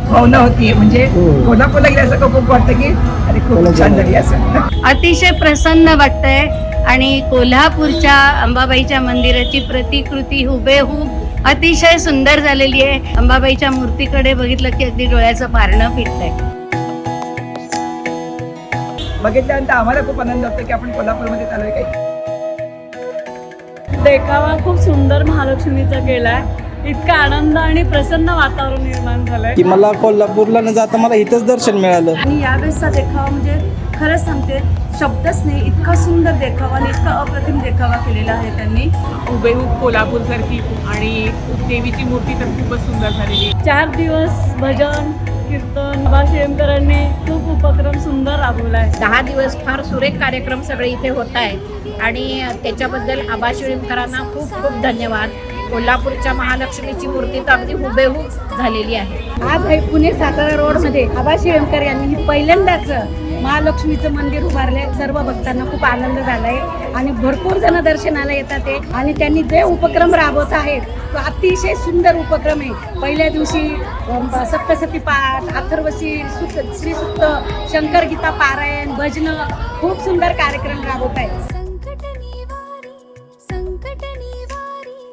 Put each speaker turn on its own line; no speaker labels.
भावना होती. म्हणजे कोल्हापूरला गेल्यासारखं खूप वाटतं की अरे खूप छान झाली असं.
अतिशय प्रसन्न वाटतंय आणि कोल्हापूरच्या अंबाबाईच्या मंदिराची प्रतिकृती हुबेहूब अतिशय सुंदर झालेली आहे. अंबाबाईच्या मूर्तीकडे बघितलं की अगदी डोळ्याचं पारणं फिरतंय.
बघितल्यानंतर आम्हाला खूप आनंद होतो की आपण कोल्हापूरमध्ये चाललोय काही.
देखावा खूप सुंदर महालक्ष्मीचा केलाय. इतका आनंद आणि प्रसन्न वातावरण निर्माण झालंय
की मला कोल्हापूरला न जाता मला इथंच दर्शन मिळालं.
आणि यावेळेसचा देखावा म्हणजे खरंच सांगते शब्दच नाही, इतका सुंदर देखावा आणि इतका अप्रतिम देखावा केलेला आहे त्यांनी.
हुबेहूब कोल्हापूरसारखी आणि देवीची मूर्ती तर खूपच सुंदर झालेली.
4 दिवस भजन कीर्तन शेमकरांनी खूप उपक्रम सुंदर राबवलाय.
10 दिवस फार सुरेख कार्यक्रम सगळे इथे होत आहेत आणि त्याच्याबद्दल आबा शिळीमकरांना खूप खूप धन्यवाद. कोल्हापूरच्या महालक्ष्मीची मूर्ती तर अगदी हुबेहूब झालेली आहे.
आज आहे पुणे सातारा रोडमध्ये आबा शिळीमकर यांनी पहिल्यांदाच महालक्ष्मीचं मंदिर उभारले. सर्व भक्तांना खूप आनंद झालाय आणि भरपूर जण दर्शनाला येतात ते. आणि त्यांनी जे उपक्रम राबवत आहेत तो अतिशय सुंदर उपक्रम आहे. पहिल्या दिवशी सप्तशती पाठ, अथर्वशीर, श्रीसुक्त, शंकरगीता पारायण, भजनं खूप सुंदर कार्यक्रम राबवत आहेत.